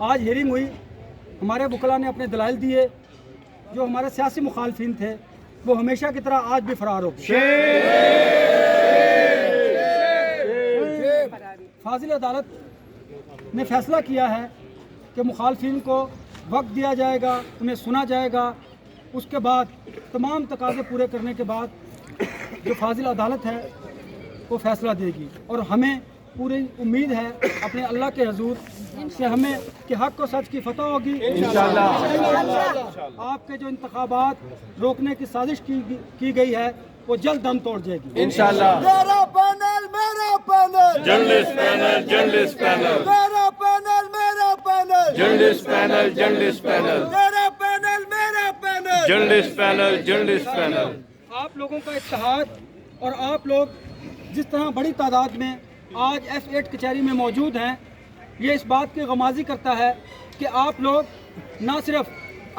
آج ہیئرنگ ہوئی, ہمارے وکلا نے اپنے دلائل دیے, جو ہمارے سیاسی مخالفین تھے وہ ہمیشہ کی طرح آج بھی فرار ہو گئے. فاضل عدالت نے فیصلہ کیا ہے کہ مخالفین کو وقت دیا جائے گا, انہیں سنا جائے گا, اس کے بعد تمام تقاضے پورے کرنے کے بعد جو فاضل عدالت ہے وہ فیصلہ دے گی. اور ہمیں پوری امید ہے اپنے اللہ کے حضور کہ ہمیں کہ حق و سچ کی فتح ہوگی انشاءاللہ. آپ کے جو انتخابات روکنے کی سازش کی گئی ہے وہ جلد دم توڑ جائے گی انشاءاللہ. میرا panel journalist panel journalist panel میرا panel journalist panel journalist panel میرا panel journalist panel journalist panel. آپ لوگوں کا اتحاد اور آپ لوگ جس طرح بڑی تعداد میں آج F8 کچہری میں موجود ہیں, یہ اس بات کی غمازی کرتا ہے کہ آپ لوگ نہ صرف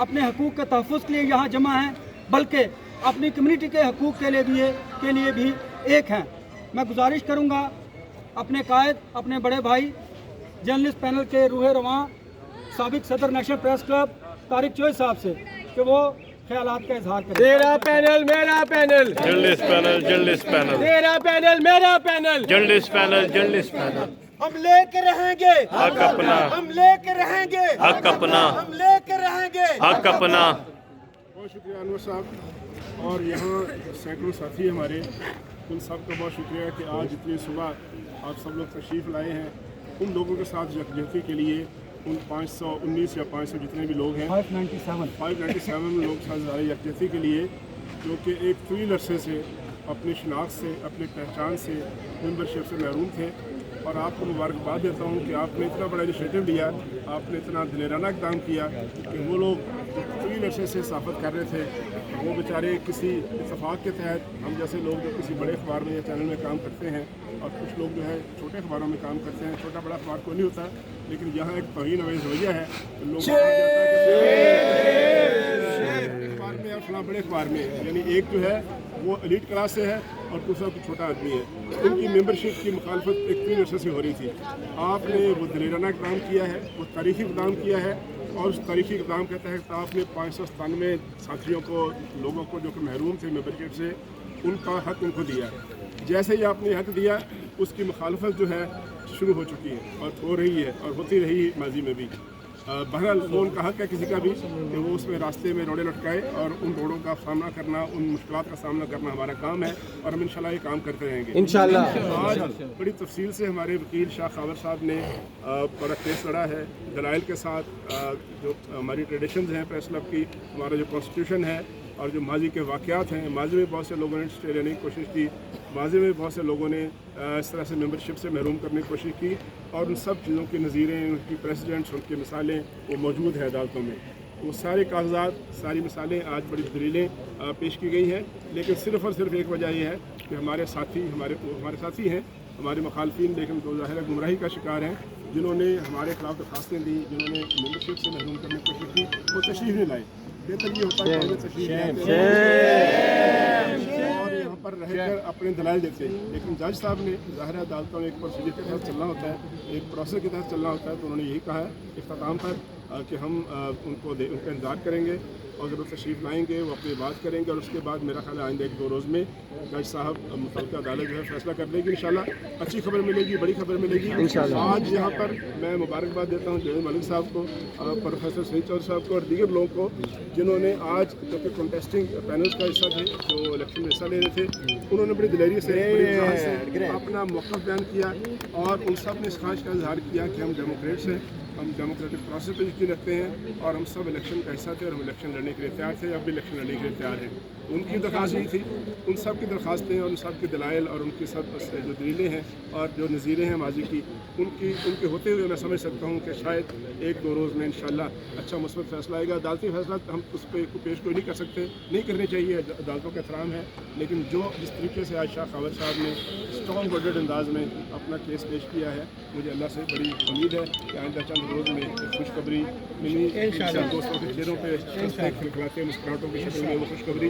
اپنے حقوق کے تحفظ کے لیے یہاں جمع ہیں بلکہ اپنی کمیونٹی کے حقوق کے لیے بھی ایک ہیں. میں گزارش کروں گا اپنے قائد, اپنے بڑے بھائی جرنلسٹ پینل کے روح رواں سابق صدر نیشنل پریس کلب طارق چوہے صاحب سے کہ وہ خیالات کا اظہار کریں. تیرا پینل میرا panel journalist panel journalist panel. تیرا پینل میرا panel journalist panel journalist panel. ہم لے کے رہیں گے حق اپنا, ہم لے کے رہیں گے حق اپنا, ہم لے کے رہیں گے حق اپنا. بہت شکریہ انور صاحب, اور یہاں سینکڑوں ساتھی ہمارے, ان سب کا بہت شکریہ کہ آج اتنی صبح آپ سب لوگ تشریف لائے ہیں. ان لوگوں کے ساتھ یکجہتی کے لیے ان 519 یا 500 جتنے بھی لوگ ہیں 597 لوگ ساتھ ظاہر یکجہتی کے لیے, جو کہ ایک طویل عرصے سے اپنی شناخت سے, اپنی پہچان سے, ممبرشپ سے محروم تھے. اور آپ کو مبارکباد دیتا ہوں کہ آپ نے اتنا بڑا انیشیٹو لیا, آپ نے اتنا دلیرانہ اقدام کیا کہ وہ لوگ جو طویل عرصے سے صحافت کر رہے تھے وہ بیچارے کسی اتفاق کے تحت, ہم جیسے لوگ جو کسی بڑے اخبار میں یا چینل میں کام کرتے ہیں اور کچھ لوگ جو ہے چھوٹے اخباروں میں کام کرتے ہیں, چھوٹا بڑا اخبار کوئی نہیں ہوتا, لیکن یہاں ایک توہین آمیز رویہ ہے لوگوں کو اخبار میں اور فلاں بڑے اخبار میں, یعنی ایک جو ہے وہ ایلیٹ کلاس سے ہے اور دوسرا کوئی چھوٹا آدمی ہے. ان کی ممبرشپ کی مخالفت ایک طویل عرصے سے ہو رہی تھی. آپ نے وہ دلیرانہ اقدام کیا ہے, وہ تاریخی اقدام کیا ہے, اور اس تاریخی اقدام کے تحت آپ نے 597 ساتھیوں کو, لوگوں کو جو کہ محروم تھے ممبرشپ سے, ان کا حق ان کو دیا. جیسے ہی آپ نے حق دیا اس کی مخالفت جو ہے شروع ہو چکی ہے اور ہو رہی ہے اور ہوتی رہی ماضی میں بھی. بہرحال وہ ان کا حق ہے کسی کا بھی کہ وہ اس میں راستے میں روڑے لٹکائے, اور ان روڑوں کا سامنا کرنا, ان مشکلات کا سامنا کرنا ہمارا کام ہے, اور ہم انشاءاللہ یہ کام کرتے رہیں گے انشاءاللہ. آج بڑی تفصیل سے ہمارے وکیل شاہ خاور صاحب نے پر کیس لڑا ہے دلائل کے ساتھ. جو ہماری ٹریڈیشنز ہیں پریس کلب کی, ہمارا جو کانسٹیٹیوشن ہے اور جو ماضی کے واقعات ہیں, ماضی میں بہت سے لوگوں نے اسٹے لینے کی کوشش کی, ماضی میں بہت سے لوگوں نے اس طرح سے ممبرشپ سے محروم کرنے کی کوشش کی, اور ان سب چیزوں کی نظیریں, ان کی پریسیڈنٹس, ان کی مثالیں وہ موجود ہیں عدالتوں میں. وہ سارے کاغذات, ساری مثالیں, آج بڑی دلیلیں پیش کی گئی ہیں, لیکن صرف اور صرف ایک وجہ یہ ہے کہ ہمارے ساتھی ساتھی ہیں, ہمارے مخالفین, لیکن تو ظاہر گمراہی کا شکار ہیں, جنہوں نے ہمارے خلاف درخواستیں دی, جنہوں نے ممبرشپ سے محروم کرنے کی کوشش کی, وہ تشریف نہیں لائے. بہتر یہ ہوتا ہے کہ تشریف اور یہاں پر رہ کر اپنے دلائل دیتے ہیں. لیکن جج صاحب نے ظاہر عدالتوں میں ایک پروسیجر کے تحت چلنا ہوتا ہے, ایک پروسیس کے تحت چلنا ہوتا ہے, تو انہوں نے یہی کہا ہے اختتام پر کہ ہم ان کا انتظار کریں گے, اور جب وہ تشریف لائیں گے وہ اپنی بات کریں گے, اور اس کے بعد میرا خیال ہے آئندہ 1-2 روز میں جج صاحب متعلقہ عدالت جو ہے فیصلہ کر دے گی. انشاءاللہ اچھی خبر ملے گی, بڑی خبر ملے گی انشاءاللہ. آج یہاں پر میں مبارکباد دیتا ہوں جنید ملک صاحب کو, پروفیسر سعید چودھری صاحب کو, اور دیگر لوگوں کو جنہوں نے آج جو کہ کنٹیسٹنگ پینلز کا حصہ تھے, جو الیکشن میں حصہ لے رہے تھے, انہوں نے بڑی دلیری سے اپنا موقف بیان کیا, اور ان سب نے اس خواہش کا اظہار کیا کہ ہم ڈیموکریٹس ہیں, ہم ڈیموکریٹک پروسیس پہ یقین رکھتے ہیں, اور ہم سب الیکشن کا حصہ تھے, اور ہم الیکشن لڑنے کے لیے تیار تھے, اب بھی الیکشن لڑنے کے لیے تیار ہیں. ان کی درخواست یہی تھی, ان سب کی درخواستیں اور ان سب کے دلائل اور ان کی سب جو دلیلیں ہیں اور جو نظیریں ہیں ماضی کی, ان کے ہوتے ہوئے میں سمجھ سکتا ہوں کہ شاید 1-2 روز میں انشاءاللہ اچھا مثبت فیصلہ آئے گا. عدالتی فیصلہ ہم اس پہ پیش کوئی نہیں کر سکتے, نہیں کرنے چاہیے, عدالتوں کا احترام ہے, لیکن جس طریقے سے آج شاہ خاور صاحب نے اسٹرانگ ورڈڈ انداز میں اپنا کیس پیش کیا ہے, مجھے اللہ سے بڑی امید ہے کہ آئندہ چند روز میں خوشخبری ملی, دوستوں کے چہروں پہ کھلکھلاتے مسکراہٹوں کی شکل میں وہ خوشخبری